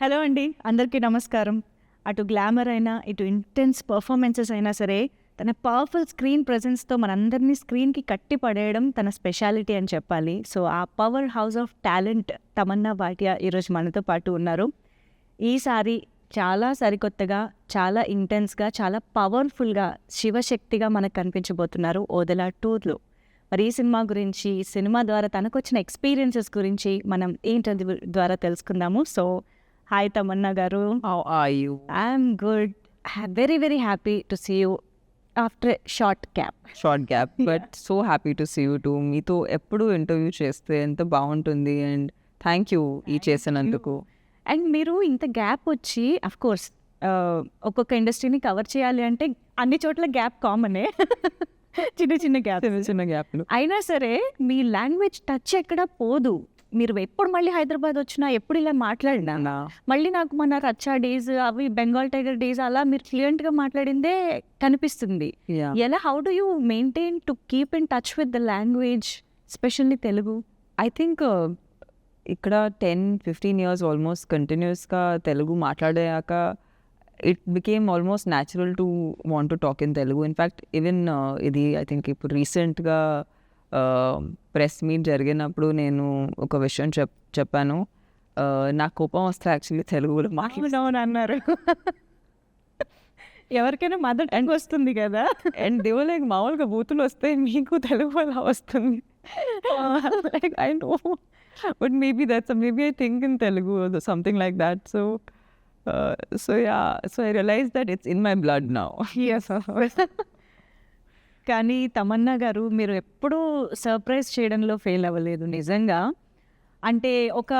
Hello అండి, అందరికీ నమస్కారం. అటు గ్లామర్ అయినా, ఇటు ఇంటెన్స్ పర్ఫార్మెన్సెస్ అయినా సరే, తన పవర్ఫుల్ స్క్రీన్ ప్రెజెన్స్‌తో మనందరినీ స్క్రీన్‌కి కట్టి పడేయడం తన స్పెషాలిటీ అని చెప్పాలి. సో, ఆ power house of talent Tamannaah Bhatia ఈరోజు మనతో పాటు ఉన్నారు. ఈసారి చాలా సరికొత్తగా, చాలా ఇంటెన్స్‌గా, చాలా పవర్‌ఫుల్‌గా, శివశక్తిగా మనకు కనిపించబోతున్నారు 'ఓదెల 2'లో. మరి ఈ సినిమా గురించి, ఈ సినిమా ద్వారా తనకొచ్చిన ఎక్స్‌పీరియన్సెస్ గురించి మనం ఈ ఇంటర్వ్యూ ద్వారా తెలుసుకుందాము. సో, హాయ్ తమన్నా గారు. How are you? I'm good. Very very happy to see you after short gap. Short gap, but so happy to see you too. మీతో ఎప్పుడు ఇంటర్వ్యూ చేస్తే ఎంత బాగుంటుంది అండ్ థ్యాంక్ యూ ఈ చేసినందుకు. అండ్ మీరు ఇంత గ్యాప్ వచ్చి కోర్స్ ఒక్కొక్క ఇండస్ట్రీని కవర్ చేయాలి అంటే అన్ని చోట్ల గ్యాప్ కామనే. చిన్న చిన్న గ్యాప్. చిన్న చిన్న గ్యాప్లు. అయినా సరే మీ లాంగ్వేజ్ టచ్ ఎక్కడ పోదు. మీరు ఎప్పుడు మళ్ళీ హైదరాబాద్ వచ్చినా, ఎప్పుడు ఇలా మాట్లాడినా మళ్ళీ నాకు మన రచ్చా డేస్, అవి బెంగాల్ టైగర్ డేస్ అలా మీరు ఫ్లూయెంట్గా మాట్లాడిందే కనిపిస్తుంది. ఎలా how do you maintain to keep in touch with the language, specially Telugu? I think ఇక్కడ 10-15 ఇయర్స్ ఆల్మోస్ట్ కంటిన్యూస్గా తెలుగు మాట్లాడాక it became almost natural to want to talk in Telugu. In fact even ఇది ఐ థింక్ ఇప్పుడు రీసెంట్గా ప్రెస్ మీట్ జరిగినప్పుడు నేను ఒక విషయం చెప్పాను. నాకు కోపం వస్తే యాక్చువల్లీ తెలుగులో అవునవును అన్నారు. ఎవరికైనా మదర్ టంగ్ వస్తుంది కదా. అండ్ దే వర్ లైక్ మామూలుగా బూతులు వస్తే మీకు తెలుగు అలా వస్తుంది. Like I know but maybe I think in Telugu or something like that. So I realized that it's in my blood now. Yes. కానీ తమన్నా గారు, మీరు ఎప్పుడూ సర్ప్రైజ్ చేయడంలో ఫెయిల్ అవ్వలేదు నిజంగా. అంటే ఒక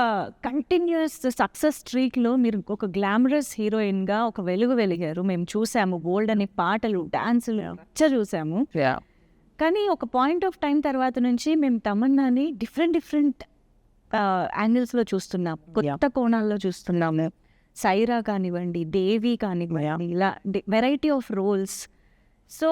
కంటిన్యూస్ సక్సెస్ స్ట్రీక్లో మీరు ఒక గ్లామరస్ హీరోయిన్గా ఒక వెలుగు వెలిగారు. మేము చూసాము బోల్డ్ అనే పాటలు, డాన్సులు చూసాము. Yeah. కానీ ఒక పాయింట్ ఆఫ్ టైం తర్వాత నుంచి మేము తమన్నాని డిఫరెంట్ యాంగిల్స్లో చూస్తున్నాము, కొత్త కోణాల్లో చూస్తున్నాము. సైరా కానివ్వండి, దేవి కానివ్వండి, ఇలా variety of roles. So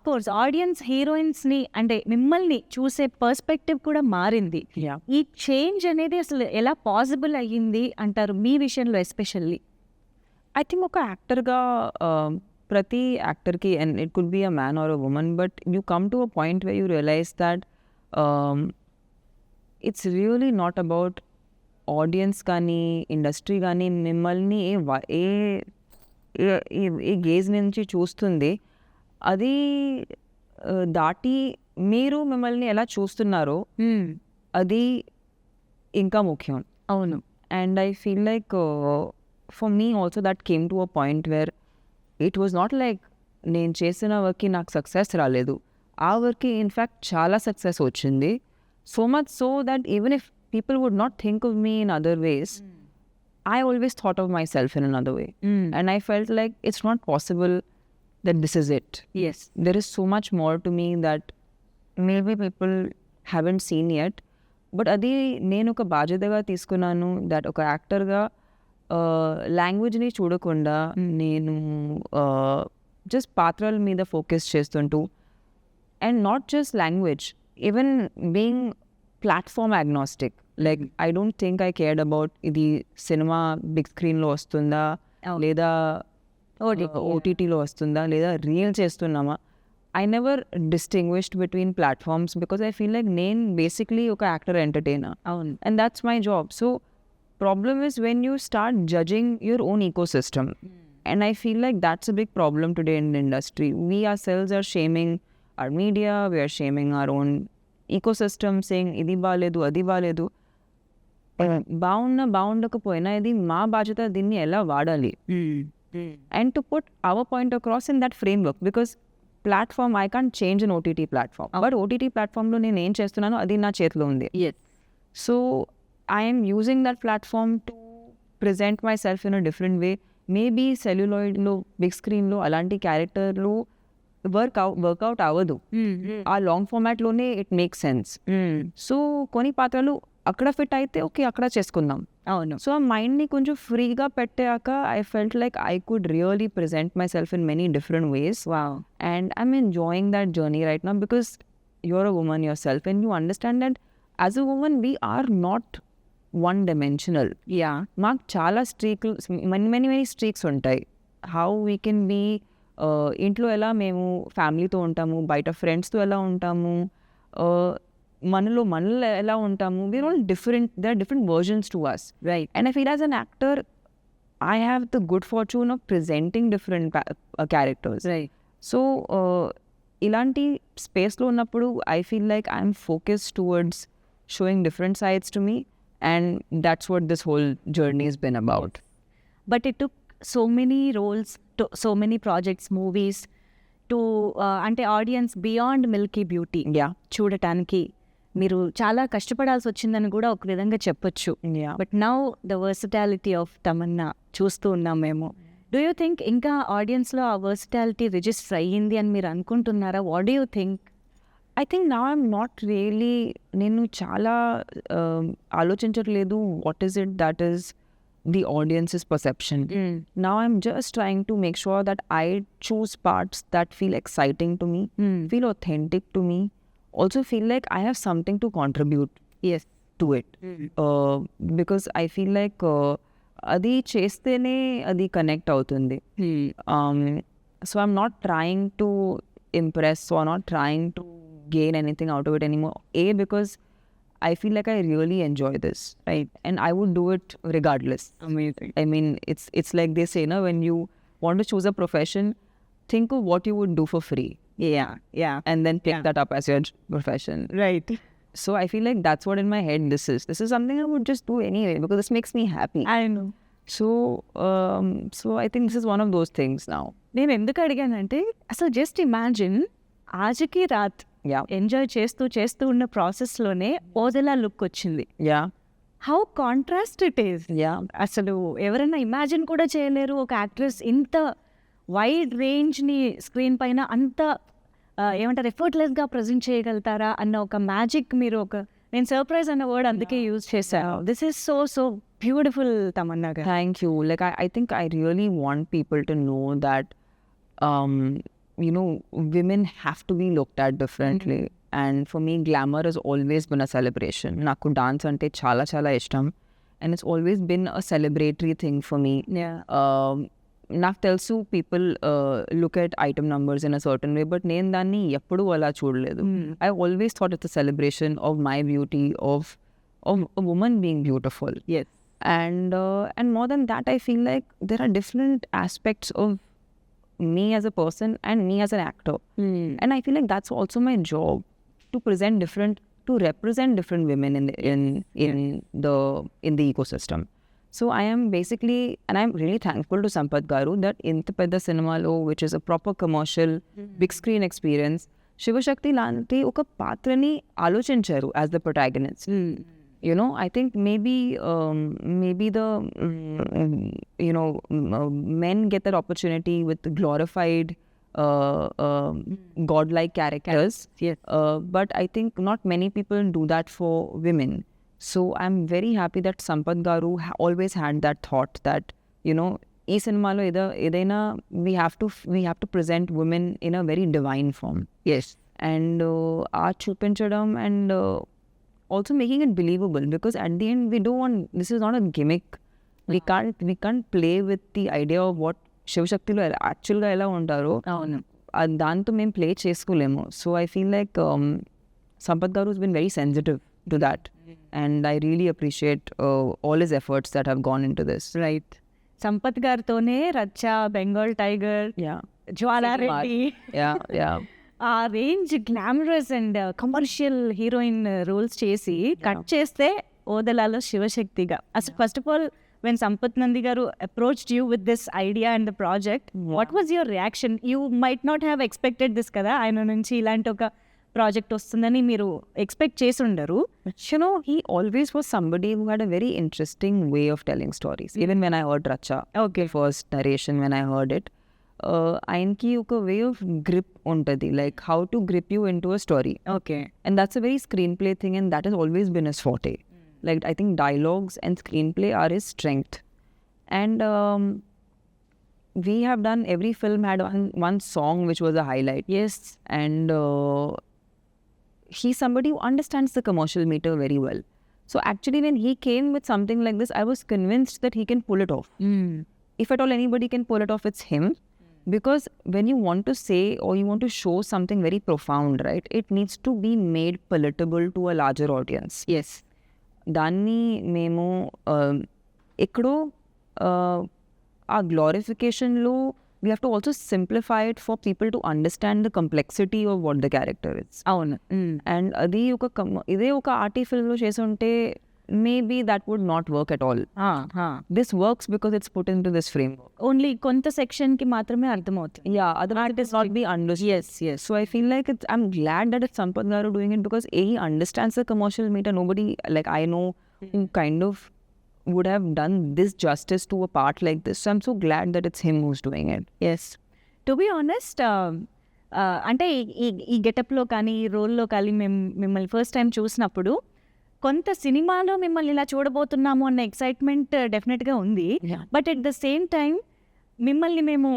course audience హీరోయిన్స్ని అంటే మిమ్మల్ని చూసే పర్స్పెక్టివ్ కూడా మారింది. Yeah. ఈ చేంజ్ అనేది అసలు ఎలా పాసిబుల్ అయ్యింది అంటారు మీ విషయంలో ఎస్పెషల్లీ? I think ఒక యాక్టర్గా ప్రతి యాక్టర్కి, and it could be a man or a woman, but you come to a point way you realise that it's really not about audience కానీ ఇండస్ట్రీ కానీ మిమ్మల్ని ఏ గేజ్ నుంచి చూస్తుంది, అది దాటి మీరు మిమ్మల్ని ఎలా చూస్తున్నారో అది ఇంకా ముఖ్యం. అవును. And I feel like for me also that came to a point where it was not like నేను చేసిన వర్క్కి నాకు సక్సెస్ రాలేదు, ఆ వర్క్కి ఇన్ఫ్యాక్ట్ చాలా సక్సెస్ వచ్చింది. So much so that even if people would not think of me in other ways, I always thought of myself in another way. And I felt like it's not possible that this is it. Yes. There is so much more to me that maybe people haven't seen yet. But అది నేను ఒక బాధ్యతగా తీసుకున్నాను. That ఒక యాక్టర్గా లాంగ్వేజ్ని చూడకుండా నేను just పాత్రల మీద ఫోకస్ చేస్తుంటూ, and not just language, even being platform agnostic. Like I don't think I cared about ఇది సినిమా బిగ్ స్క్రీన్లో వస్తుందా, లేదా ఓటీటీలో వస్తుందా, లేదా రీల్ చేస్తున్నామా. I never distinguished between platforms because I feel like నేను basically ఒక యాక్టర్ ఎంటర్టైనర్, అవును. and that's my job. So problem is when you start judging your own ecosystem, and I feel like that's a big problem today in the industry. We ourselves are shaming our media, we are shaming our own ecosystem, saying ఇది బాలేదు, అది బాలేదు. బాగుండకపోయినా ఇది మా బాధ్యత, దీన్ని ఎలా వాడాలి, and to put our point across in that framework, because platform I can't change on OTT platform, but OTT ప్లాట్ఫామ్లో నేను ఏం చేస్తున్నానో అది నా చేతిలో ఉంది. So I'm using that platform to present myself in a different way. Maybe సెల్యులాయిడ్లో big స్క్రీన్లో అలాంటి క్యారెక్టర్లు వర్కౌట్ అవ్వదు, ఆ లాంగ్ ఫార్మాట్లోనే ఇట్ మేక్ సెన్స్. సో కొన్ని పాత్రలు అక్కడ ఫిట్ అయితే ఓకే, అక్కడ చేసుకుందాం. అవును. సో ఆ మైండ్ని కొంచెం ఫ్రీగా పెట్టాక I felt like I could really present myself in many different ways. Wow. And I'm enjoying that journey right now because you're a woman yourself and you understand that as a woman we are not one dimensional. Yeah మాకు చాలా many streaks ఉంటాయి. How we can be ఇంట్లో ఎలా మేము ఫ్యామిలీతో ఉంటాము, బయట ఫ్రెండ్స్తో ఎలా ఉంటాము, మనలో ఎలా ఉంటాము. We are all different. They are different versions to us. Right and I feel as an actor I have the good fortune of presenting different characters. Right So, ఇలాంటి స్పేస్లో ఉన్నప్పుడు I feel like I'm focused towards showing different sides to me, and that's what this whole journey has been about. But it took so many roles, so many projects, movies to అంటే audience beyond Milky beauty Yeah. చూడటానికి మీరు చాలా కష్టపడాల్సి వచ్చిందని కూడా ఒక విధంగా చెప్పొచ్చు. Yeah. But now the versatility of Tamannaah చూస్తూ ఉన్నాం మేము. డూ యూ థింక్ ఇంకా ఆడియన్స్లో ఆ వర్సిటాలిటీ రిజిస్టర్ అయ్యింది అని మీరు అనుకుంటున్నారా? What do you think? I think now I'm not really, నేను చాలా ఆలోచించట్లేదు what is it that is the audience's perception. Now I'm just trying to make sure that I choose parts that feel exciting to me, feel authentic to me, also feel like I have something to contribute to it. Because I feel like అది చేస్తేనే అది connect అవుతుంది. So I'm not trying to impress, so I'm not trying to gain anything out of it anymore. Because I feel like I really enjoy this, right? And I would do it regardless. Amazing. I mean, it's like they say, no, when you want to choose a profession, think of what you would do for free, yeah and then pick Yeah. that up as your profession. Right. So I feel like that's what in my head this is. This is something I would just do anyway because this makes me happy. I know. So I think this is one of those things now. నేను ఎందుకు అడిగానంటే అసలు just imagine ఆజకి రాత్ Yeah. Enjoy చేస్తూ ఉన్న ప్రాసెస్లోనే Odela look వచ్చింది. Yeah. How contrast it is. Yeah. అసలు ఎవరైనా imagine కూడా చేయలేరు ఒక యాక్ట్రెస్ ఇంత వైడ్ రేంజ్ని స్క్రీన్ పైన అంత ఏమంటారు ఎఫర్ట్లెస్గా ప్రజెంట్ చేయగలుగుతారా అన్న ఒక మ్యాజిక్ మీరు నేను సర్ప్రైజ్ అన్న వర్డ్ అందుకే యూజ్ చేశాను. This is so beautiful Tamannaah గారు. Thank you. Like I think I really want people to know that women have to be looked at differently. And for me, glamour has always been a celebration. Naku dance ante chala ishtam, and it's always been a celebratory thing for me. నాకు తెలుసు people look at item numbers in a certain way, but నేను దాన్ని ఎప్పుడూ అలా చూడలేదు. I always thought it's a celebration of my beauty, of women being beautiful. Yes. And more than that, I feel like there are different aspects of me as a person and me as an actor. And I feel like that's also my job, to represent different women in the ecosystem. So I am basically, and I'm really thankful to Sampath Garu that inta pedda cinemalo, which is a proper commercial big screen experience, Shivashakti lanti oka patrani alochincharu as the protagonist. I think maybe the men get that opportunity with glorified godlike characters. Yes. But I think not many people do that for women. So I'm very happy that Sampath Garu always had that thought that ee cinemalo edaina we have to present women in a very divine form. Yes. And chupinchadam and also making it believable, because at the end we don't want, this is not a gimmick. We can't play with the idea of what Shivashakti lo actual ga ela untaro. అవును. దాంతో మేము play చేసుకోలేము. So I feel like Sampath Garu has been very sensitive to that, and I really appreciate all his efforts that have gone into this. Right. Sampath గారితోనే Racha, Bengal Tiger, Yeah. Jwala Reddy, Yeah. ఆ range glamorous and commercial heroine roles చేసి cut చేస్తే ఓదలాలో శివశక్తిగా. అసలు first of all when Sampath Nandi garu approached you with this idea and the project, what was your reaction? You might not have expected this కదా, ఆయన నుంచి ఇలాంటి ఒక ప్రాజెక్ట్ వస్తుందని మీరు ఎక్స్పెక్ట్ చేసి ఉండరు. He always was somebody who had a very interesting way of telling stories. Even when I heard Racha, first narration, when I heard it, ఆయనకి ఒక వే ఆఫ్ గ్రిప్ ఉంటుంది, like how to grip you in to a story. Okay. And that's a very screenplay thing, and that has always been his forte. Like, I think dialogues and screenplay are his strength. And we have done, every film had one song which was a highlight. Yes. And he's somebody who understands the commercial meter very well. So actually when he came with something like this, I was convinced that he can pull it off. If at all anybody can pull it off, it's him. Because when you want to say or you want to show something very profound, right, it needs to be made palatable to a larger audience. Yes దాన్ని మేము ఎక్కడో ఆ గ్లోరిఫికేషన్లో we have to also simplify it for people to understand the complexity of what the character it's. అవును. అండ్ అది ఇదే ఒక ఆర్టీ ఫిల్మ్లో చేసి ఉంటే maybe that would not work at all. This works because it's put into this framework. Only కొంత సెక్షన్కి మాత్రమే అర్థమవుతుంది. Yeah, otherwise it is not be understood. Yes. So I feel like I'm glad that it's Sampath Garu doing it because he understands the commercial meter. Nobody like I know who kind of would have done this justice to a part like this. So I'm so glad that it's him who's doing it. Yes to be honest అంటే ఈ గెటప్లో కానీ ఈ రోల్లో కానీ మిమ్మల్ని first time చూసినప్పుడు కొంత సినిమాలో మిమ్మల్ని ఇలా చూడబోతున్నాము అన్న ఎక్సైట్మెంట్ డెఫినెట్గా ఉంది. Yeah. But at the same time మిమ్మల్ని మేము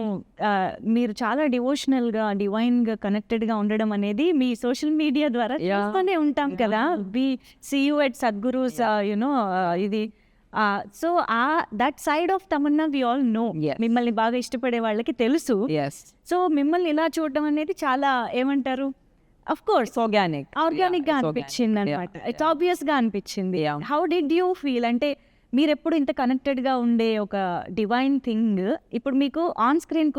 మీరు చాలా డివోషనల్గా డివైన్గా కనెక్టెడ్గా ఉండడం అనేది మీ సోషల్ మీడియా ద్వారా చూస్తూనే ఉంటాం కదా. We see you at Sadhguru's you know ఇది. So that side of Tamannaah we all know. Yes. మిమ్మల్ని బాగా ఇష్టపడే వాళ్ళకి తెలుసు. Yes. సో మిమ్మల్ని ఇలా చూడడం అనేది చాలా ఏమంటారు, of course It's organic. Organic గా Yeah, it's అనిపించింది organic. అనమాట. ఇట్స్ ఆబ్వియస్ గా అనిపించింది. Yeah. How did you feel? అంటే మీరు ఎప్పుడు ఇంత కనెక్టెడ్ గా ఉండే ఒక డివైన్ థింగ్ ఇప్పుడు మీకు ఆన్ స్క్రీన్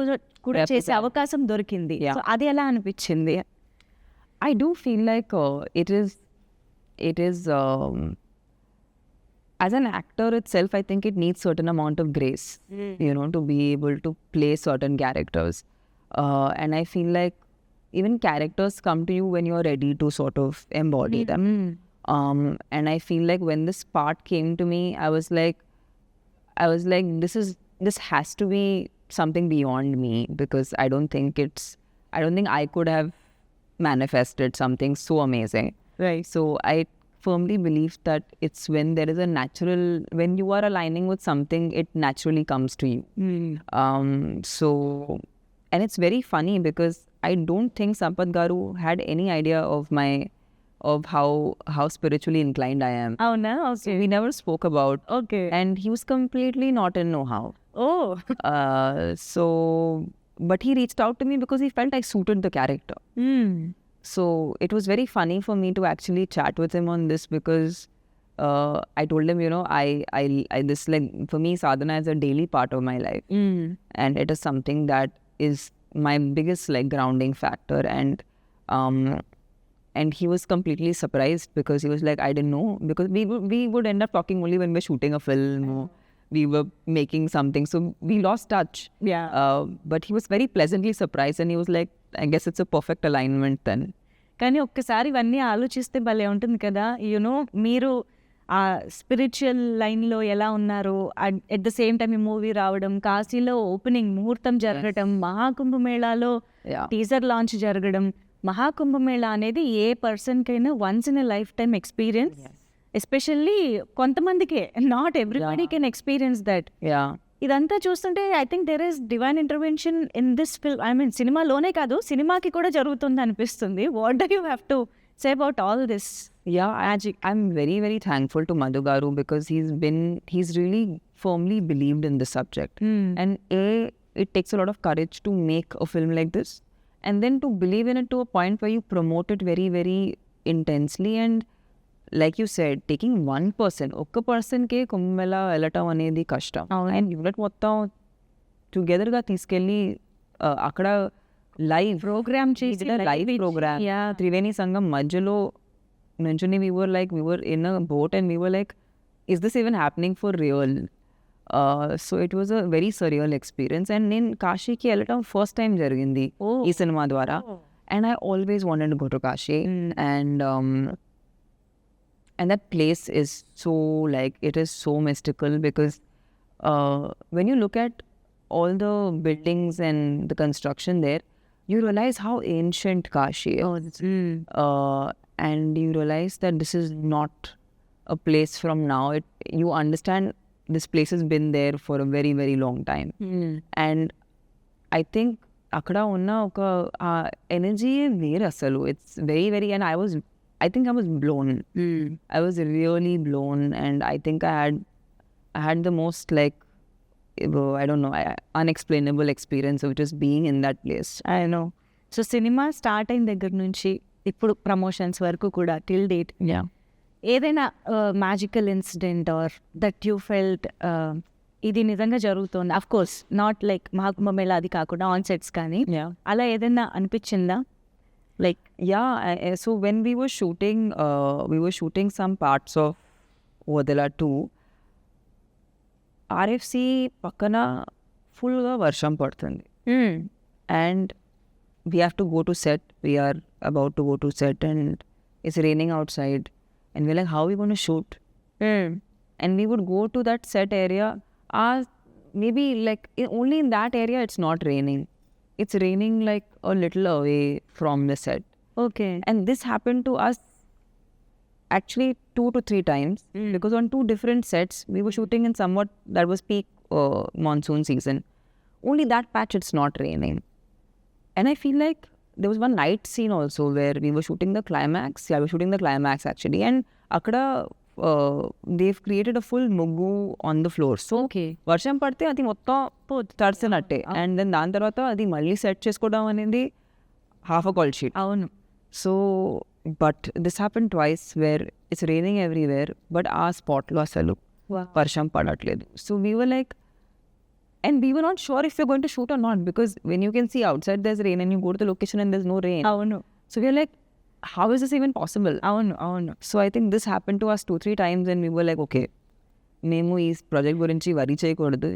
కూడా చేసే అవకాశం దొరికింది. Yeah. సో అది ఎలా అనిపించింది? I do feel like it is as an actor itself, I think it needs certain amount of grace, you know, to be able to play certain characters. And I feel like even characters come to you when you're ready to sort of embody them. And I feel like when this part came to me, I was like, this has to be something beyond me because I don't think I could have manifested something so amazing. Right. So I firmly believe that it's when there is a natural, when you are aligning with something, it naturally comes to you. So, and it's very funny because I don't think Sampath Garu had any idea of how spiritually inclined I am. అవునా? So okay. we never spoke about, okay. and he was completely not in know-how. Oh So, but he reached out to me because he felt I suited the character. So it was very funny for me to actually chat with him on this because I told him, you know, I this like for me sadhana is a daily part of my life, and it is something that is my biggest like grounding factor. And he was completely surprised because he was like, I didn't know, because we would end up talking only when we're shooting a film or we were making something, so we lost touch. Yeah. But he was very pleasantly surprised and he was like, I guess it's a perfect alignment then. కానీ ఒక్కసారి ఇవన్నీ ఆలోచిస్తే భలే ఉంటుంది కదా. You know మీరు ఆ spiritual లైన్లో ఎలా ఉన్నారు, ఎట్ ద సేమ్ టైం ఈ మూవీ రావడం, కాశీలో ఓపెనింగ్ ముహూర్తం జరగడం, మహాకుంభమేళాలో Yeah. టీజర్ లాంచ్ జరగడం. మహాకుంభమేళా అనేది ఏ పర్సన్కైనా once in a lifetime experience. Especially కొంతమందికే, not everybody can experience that. Yeah. ఇదంతా చూస్తుంటే I think there is divine intervention in this film. I mean సినిమాలోనే కాదు, సినిమాకి కూడా జరుగుతుంది అనిపిస్తుంది. What do you have to say about all this? Yeah, I'm very, very thankful to Madhu Garu because he's really firmly believed in the subject. And it takes a lot of courage to make a film like this. And then to believe in it to a point where you promote it very, very intensely. And like you said, taking one person, ఒక్క పర్సన్కే కుంభమేళా వెళ్ళటం అనేది కష్టం. అవును. And unit మొత్తం టుగెదర్గా తీసుకెళ్ళి అక్కడ live programme చేసి live programme Triveni సంఘం మధ్యలో నుంచుని we were in a boat and we were like, is this even happening for real? So it was a very surreal experience. And నేను కాశీకి వెళ్ళటం ఫస్ట్ టైం జరిగింది ఈ సినిమా ద్వారా. And I always wanted to go to Kashi. And that place is so like, it is so mystical because when you look at all the buildings and the construction there, you realize how ancient Kashi is. And you realize that this is not a place from now. You understand this place has been there for a very, very long time. And I think అక్కడ ఉన్న ఒక energy వేరు అసలు. It's very, very, and I was I think I was blown. I was really blown, and I think I had the most like I don't know, unexplainable experience of just being in that place. I know. So cinema start అయిన దగ్గర నుంచి ఇప్పుడు promotions వరకు కూడా till date Yeah. ఏదైనా magical incident or that you felt ఇది నిజంగా జరుగుతుంది, of course not like Maha Kumbh Mela అది కాకుండా ఆన్ సెట్స్ కానీ Yeah. అలా ఏదైనా అనిపించిందా? Like Yeah, so when we were shooting some parts of Vadala 2, RFC పక్కన ఫుల్గా వర్షం పడుతుంది, and we have to go to set. We are about to go to set and it's raining outside, and we're like, how are we going to shoot? And we would go to that set area. Maybe like only in that area it's not raining. It's raining like a little away from the set. Okay. And this happened to us actually 2 to 3 times, because on 2 different sets we were shooting in somewhat that was peak monsoon season. Only that patch it's not raining. And I feel like there was one night scene also where we were shooting the climax. Yeah, we were shooting the climax actually, and akada they've created a full muggu on the floor. So okay. వర్షం పడితే అది మొత్తం తడిసినట్టే, and then దాని తర్వాత అది మళ్ళీ set చేసుకోవడం అనేది హాఫ్ అ కాల్ షీట్. అవును. So but this happen twice where it's raining everywhere, but ఆ స్పాట్లో అసలు వర్షం పడట్లేదు. So we were like, and we were not sure if we're going to shoot or not, because when you can see outside there's rain and you go to the location and there's no rain. అవును. So we're like, how is this even possible? అవును. అవును. So I think this happened to us 2-3 times, and we were like, okay, మేము ఈ project గురించి worry చేయకూడదు.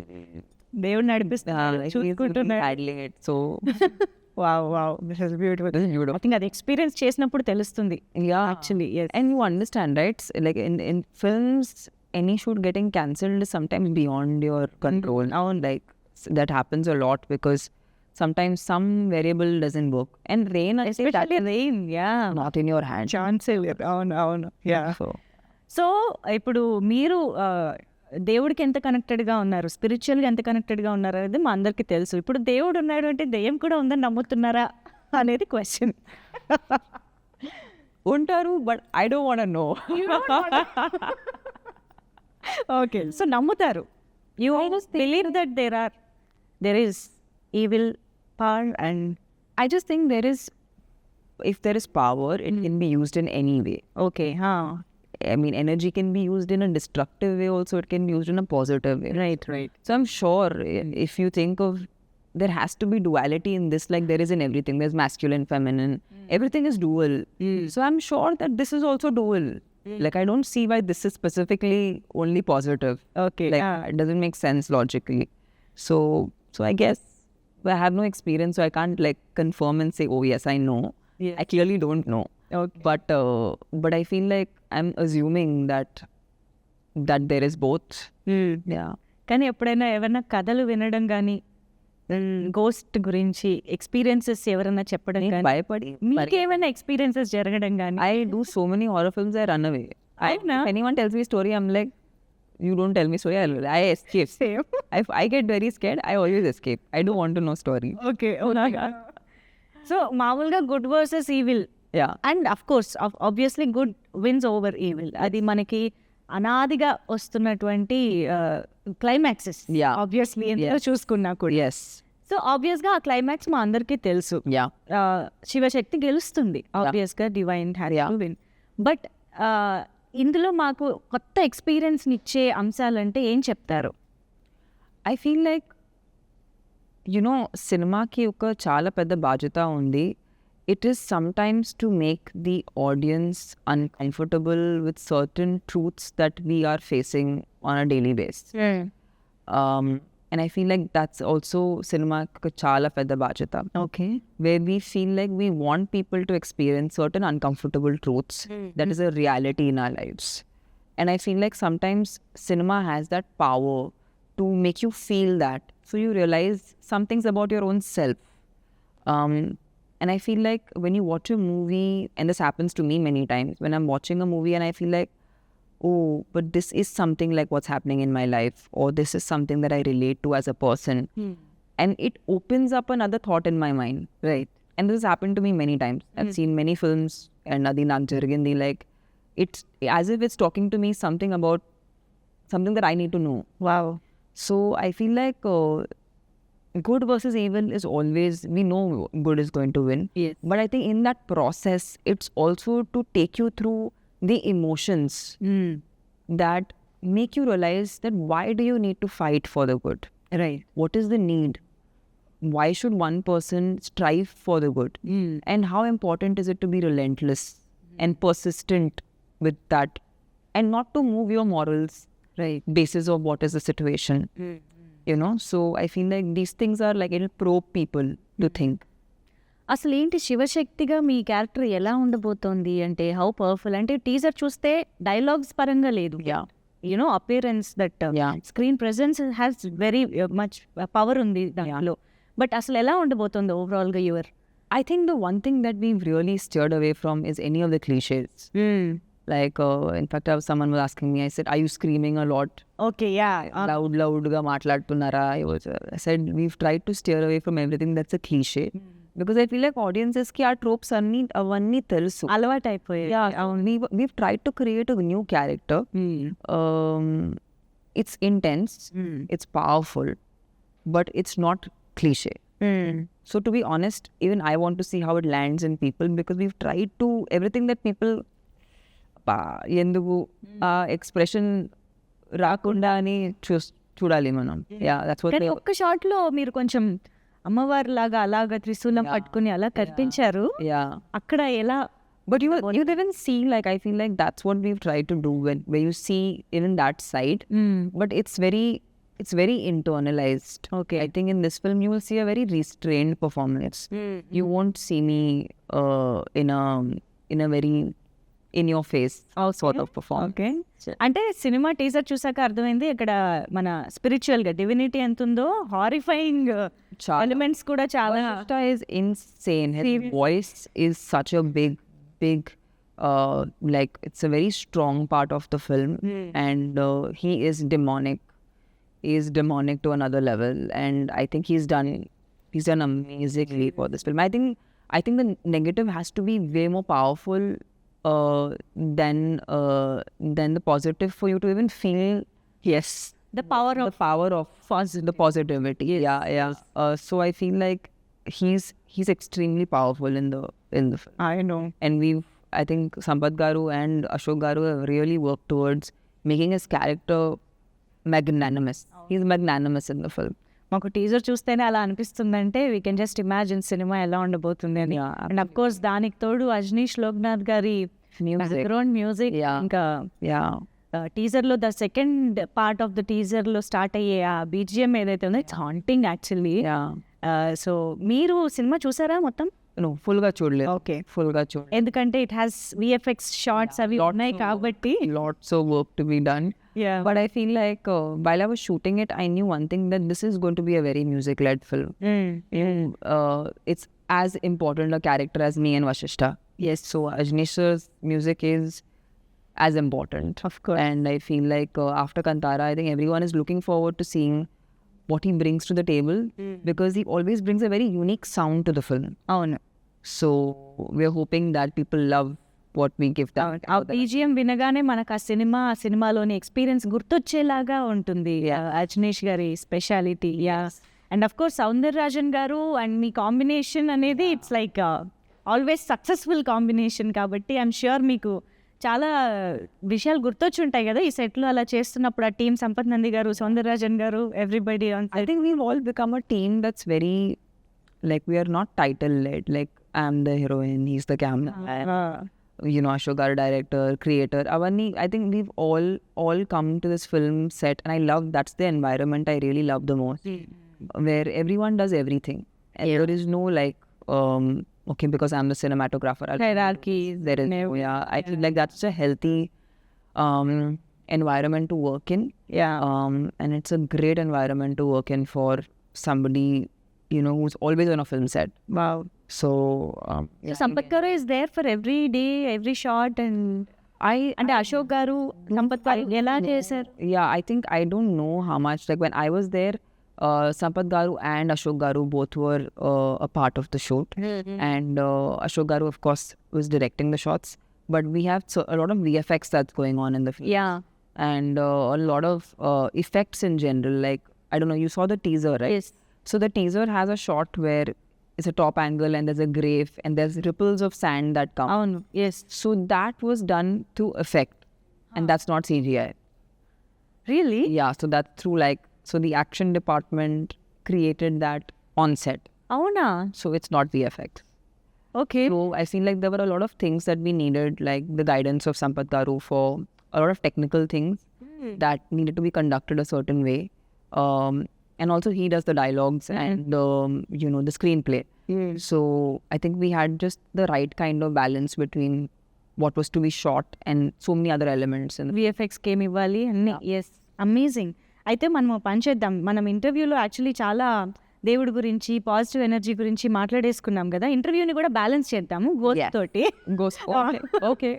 దేవుడు నడిపిస్తున్నాడు, చూసుకుంటున్నాడు. So wow wow, this is beautiful. I think అది ఎక్స్పీరియన్స్ చేసినప్పుడు తెలుస్తుంది yeah, actually. and you understand, right? Like in films, any shoot getting cancelled is sometimes beyond your control. Like that happens a lot because sometimes some variable doesn't work, and rain, I say, that especially rain. Yeah, not in your hand. ఛాన్సే లేదు. అవును. అవును. Yeah. So so ఇప్పుడు మీరు దేవుడికి ఎంత కనెక్టెడ్గా ఉన్నారు, స్పిరిచువల్గా ఎంత కనెక్టెడ్గా ఉన్నారు అనేది మా అందరికీ తెలుసు. ఇప్పుడు దేవుడు ఉన్నాడు అంటే దెయ్యం కూడా ఉందని నమ్ముతున్నారా అనేది క్వశ్చన్. ఉంటారు, but I don't want to know. Okay. So నమ్ముతారు. You believe that there is evil power, and I just think if there is power, it can be used in any way. Okay. I mean, energy can be used in a destructive way also, it can be used in a positive way. Right. Right. So I'm sure if you think of, there has to be duality in this, like there is in everything. There's masculine, feminine, everything is dual. So I'm sure that this is also dual. Like I don't see why this is specifically only positive. Okay. Like it doesn't make sense logically. So I guess I have no experience, so I can't like confirm and say, oh yes, I know. Yeah. I clearly don't know. Okay. But I feel like I'm assuming that there is both. Yeah. కానీ ఎప్పుడైనా ఏమైనా కథలు వినడం కానీ, ghost గురించి experiences ఎవరైనా చెప్పడం కానీ, భయపడి మీకేమైనా ఎక్స్పీరియన్సెస్ జరగడం కానీ? I do so many horror films, I run away. అవునా? If anyone tells me a story, I'm like, you don't tell me story, I escape. Same. If I get very scared, I always escape. I don't want to know story. Okay. So మామూలుగా good versus evil, Yeah. And of course obviously good wins over evil, అది మనకి అనాదిగా వస్తున్నటువంటి climaxes. Yeah. Obviously ఎంత చూసుకున్నా కూడా. Yes. So ఆబ్వియస్గా ఆ క్లైమాక్స్ మా అందరికీ తెలుసు. Yeah. శివశక్తి గెలుస్తుంది, ఆబ్వియస్గా divine has to win. But ఇందులో మాకు కొత్త ఎక్స్పీరియన్స్ని ఇచ్చే అంశాలంటే ఏం చెప్తారు? I feel like, you know, సినిమాకి ఒక చాలా పెద్ద బాధ్యత ఉంది. It is sometimes to make the audience uncomfortable with certain truths that we are facing on a daily basis. And I feel like that's also cinema chala pedda bajata, okay. where we feel like we want people to experience certain uncomfortable truths that is a reality in our lives. And I feel like sometimes cinema has that power to make you feel that, so you realize some things about your own self. And I feel like when you watch a movie, and this happens to me many times, when I'm watching a movie and I feel like, oh, but this is something like what's happening in my life, or this is something that I relate to as a person. And it opens up another thought in my mind, right? and this has happened to me many times. I've seen many films and adi nak jarigindi, like it's as if it's talking to me something about something that I need to know. Wow. So I feel like good versus evil is always, we know good is going to win. Yes. But I think in that process, it's also to take you through the emotions that make you realize that why do you need to fight for the good? Right. What is the need? Why should one person strive for the good? And how important is it to be relentless and persistent with that, and not to move your morals Right. basis of what is the situation? You know, so I feel like these things are like, it'll probe people to think. అసలు ఏంటి శివశక్తిగా మీ character ఎలా ఉండబోతోంది అంటే how powerful అంటే teaser చూస్తే dialogues పరంగా లేదు Yeah. You know appearance that Yeah. Screen presence has very much power ఉంది దాంట్లో బట్ అసలు ఎలా ఉండబోతోంది ఓవరాల్గా your I think the one thing that we've really steered away from is any of the cliches. Like, in fact, someone was asking me, I said, are you screaming a lot? Okay yeah Loud ga maatladutunnara? I said, we've tried to steer away from everything that's a cliche. Because I feel like audiences ki our tropes avanni telusu. అలవాటు అయిపోయాయి Yeah, we've tried to create a new character. It's intense, it's powerful, but it's not cliche. So to be honest, even I want to see how it lands in people, because we've tried to, everything that people ఎందుకు ఆ expression రాకుండా అని చూడాలి మనం. Yeah, that's what కానీ ఒక్క shot లో మీరు కొంచెం అమ్మవారి లాగా అలాగా త్రిశూలం పట్టుకుని అలా కనిపించారు. యా, అక్కడ ఎలా but you even see, like, I feel like that's what we've tried to do where you see even that side, but it's very internalized. Okay. I think in this film you will see a very restrained performance. You won't see me in a very in your face sort of performance. Okay అంటే cinema teaser చూసాక అర్థమైంది ఇక్కడ మన spiritual గా divinity ఎంత ఉందో, horrifying elements కూడా చాలా. Vashishta is insane. His voice is such a big like, it's a very strong part of the film, and he is demonic. He is demonic to another level, and I think he's done amazingly for this film. I think the negative has to be way more powerful than the positive for you to even feel, yes, The power of the positivity. Yeah. So I feel like he's extremely powerful in the film. I know. And I think Sampath Garu and Ashok Garu have really worked towards making his character magnanimous. He's magnanimous in the film. మాకు teaser చూస్తేనే అలా అనిపిస్తుందంటే we can just imagine cinema ఎలా ఉండబోతుంది అని. Yeah, and of course దానికి తోడు అజనీష్ లోక్నాథ్ గారి బ్యాక్గ్రౌండ్ మ్యూజిక్, Yeah. ఇంకా Yeah. టీజర్ లో the second part of the teaser లో స్టార్ట్ అయ్యే ఆ బీజిఎం ఏదైతే ఉందో it's haunting actually. Yeah. So మీరు సినిమా చూసారా మొత్తం? No, full ga చూడలేదు. ఓకే, Full ga చూడలేదు. ఎందుకంటే ఇట్ హ్యాస్ విఎఫ్ఎక్స్ షార్ట్స్ అవి ఉన్నాయి కాబట్టి. Lots of work to be done. But I feel like while I was shooting it, I knew one thing, that this is going to be a very music-led film. It's as important a character as me and Vashishta. Yes, so Ajnesh's music is as important. Of course. And I feel like after Kantara, I think everyone is looking forward to seeing what he brings to the table, because he always brings a very unique sound to the film. అవును, So we're hoping that people love what we give them. ఆ BGM వినగానే మనకు ఆ సినిమాలోని experience గుర్తొచ్చేలాగా ఉంటుంది. అజనీష్ గారి speciality. And of course Soundararajan గారు and me combination అనేది it's like always successful combination కాబట్టి ఐఎమ్ ష్యూర్ మీకు చాలా విషయాలు గుర్తొచ్చి ఉంటాయి కదా ఈ సెట్లో అలా చేస్తున్నప్పుడు. ఆ టీం సంపత్ నంది గారు, సౌందరరాజన్ గారు, everybody on. I think we've all become a team that's very, like, we are not title led. Like, I'm the heroine, he's the cameraman. You know, Ashok Garu, director, creator. Avanni, I think we've all come to this film set, and I love, that's the environment I really love the most, where everyone does everything, and there is no like, okay, because I'm the cinematographer, Hierarchy. there is no, I feel like that's a healthy environment to work in. And it's a great environment to work in for somebody, you know, who's always on a film set. Wow. So Sampath garu is there for every day, every shot. And అంటే అశోక్ గారు, సంపత్ గారు ఎలా చేశారు? I think I don't know how much, like, when I was there, Sampath Garu and Ashok Garu both were a part of the shoot. And Ashok Garu, of course, was directing the shots. But we have a lot of VFX that's going on in the film. Yeah. And a lot of effects in general. Like, I don't know, you saw the teaser, right? Yes. So the teaser has a shot where it's a top angle and there's a grave and there's ripples of sand that come. అవును. Yes. So that was done through effect. And that's not CGI. Really? Yeah, so that's through so the action department created that on set. అవునా? So it's not VFX. Okay. So I feel like there were a lot of things that we needed, like the guidance of Sampath Garu for a lot of technical things that needed to be conducted a certain way. And also he does the dialogues and, the screenplay. So I think we had just the right kind of balance between what was to be shot and so many other elements. విఎఫ్ఎక్స్కి ఏమి ఇవ్వాలి అన్నీ. Yes, amazing. అయితే మనం పని చేద్దాం. మనం ఇంటర్వ్యూలో యాక్చువల్లీ చాలా దేవుడి గురించి, పాజిటివ్ ఎనర్జీ గురించి మాట్లాడేసుకున్నాం కదా. ఇంటర్వ్యూని కూడా బ్యాలెన్స్ చేద్దాము గోస్ట్ తోటి. Ghost. Okay.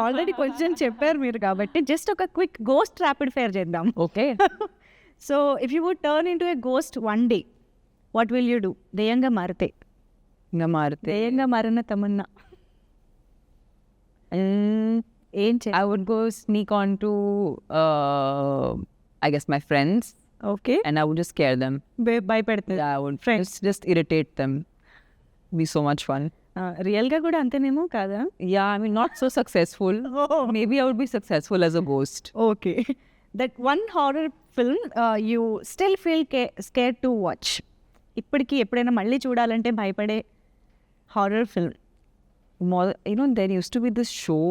ఆల్రెడీ కొంచెం చెప్పారు మీరు కాబట్టి జస్ట్ ఒక క్విక్ గోస్ట్ ర్యాపిడ్ ఫైర్ చేద్దాం. Okay. So if you would turn into a ghost one day, what will you do? దెయ్యంగా మారితే. దెయ్యంగా మారిన తమన్నా ఏం చే I would go sneak on to, I guess, my friends, okay. and I would just scare them. భయపెడుతుంది. Yeah, I would Friends. just irritate them. Be so much fun. రియల్గా కూడా అంతేనేమో కాదా? Yeah, I mean, not so successful. Maybe I would be successful as a ghost. Okay. That one horror film you still feel scare to watch. ఇప్పటికీ ఎప్పుడైనా మళ్ళీ చూడాలంటే భయపడే horror film. More, there used to be this show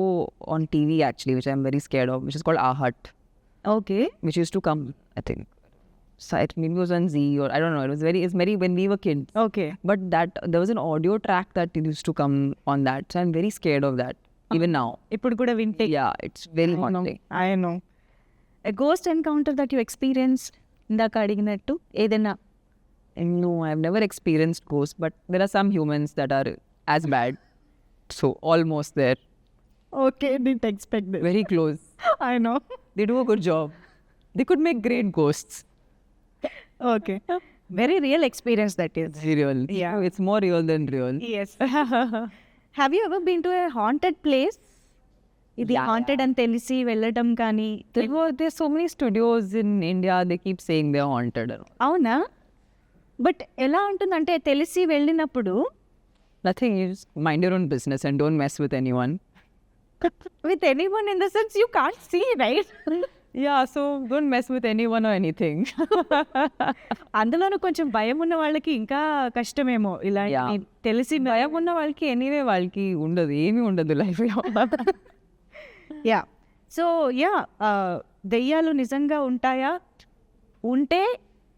on TV actually, which I'm very scared of, which is called Our Hut, okay. which used to come, I think, so maybe it was on Z, or I don't know. It's very when we were kids. Okay. But there was an audio track that used to come on that, so I'm very scared of that even now. ఇప్పుడు కూడా వింటే. Yeah, it's very haunting. I know. A ghost encounter that you experience, ఇందాక అడిగినట్టు ఏదైనా. No, I've never experienced ghosts, but there are some humans that are as bad. So almost there, okay. Did expect this. very close. I know. They do a good job. They could make great ghosts. Okay. Very real experience that is. Very real. Yeah. It's more real than real. Yes. Have you ever been to a haunted place? ఇది Yeah, haunted అని తెలిసి వెళ్ళటం కానీ. There's so many studios in India, they keep saying they're haunted and all. అవునా? But ఎలా ఉంటుందంటే తెలిసి వెళ్ళినప్పుడు Nothing, you just mind your own business and don't mess with anyone. With anyone in the sense you can't see, right? Yeah, so don't mess with anyone or anything. అందులోనూ కొంచెం భయం ఉన్న వాళ్ళకి ఇంకా కష్టమేమో. ఇలా Yeah. తెలిసి భయం ఉన్న వాళ్ళకి ఎనీవే వాళ్ళకి ఉండదు, ఏమీ ఉండదు లైఫ్లో. యా. సో యా, దెయ్యాలు నిజంగా ఉంటాయా? ఉంటే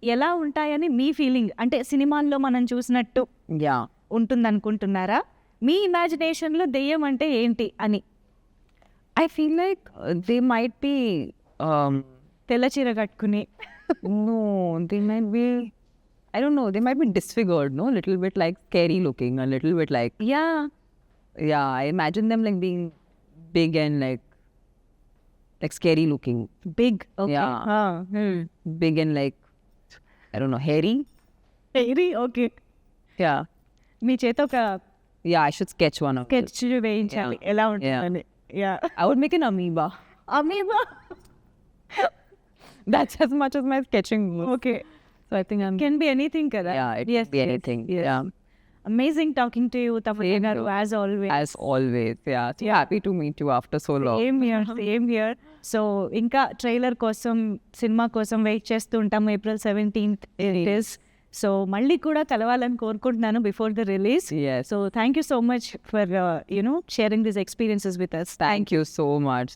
ఎలా ఉంటాయని మీ ఫీలింగ్? అంటే సినిమాల్లో మనం చూసినట్టు Yeah. ఉంటుందనుకుంటున్నారా? మీ ఇమాజినేషన్లో దెయ్యం అంటే ఏంటి అని? I feel like they might be, తెల్ల చీర కట్టుకుని. no, they might be, I don't know, they might be disfigured, no? A little bit like scary looking, a little bit like, yeah. yeah, I imagine them like being big and like scary looking. Big. Okay. Yeah. Big and like, I don't know, hairy? Very okay. Yeah. మీ చేత ఒక Yeah, I should sketch one of sketch వేయించాలి ఎలా ఉంటుందని. Yeah. I would make an amoeba. Amoeba. That's as much as my sketching goes. Okay. So I think I'm... can be anything కదా. Yeah, it can be anything. Yeah. Amazing talking to you Tapasya Same garu, here. As always. As always. Yeah. So happy to meet you after so long. Same here. So ఇంకా trailer కోసం, cinema కోసం wait చేస్తూ ఉంటాము. April 17th it is. So మళ్ళీ కూడా కలవాలని కోరుకుంటున్నాను before the release. Yes. So thank you so much for sharing this experiences with us. Thank you so much.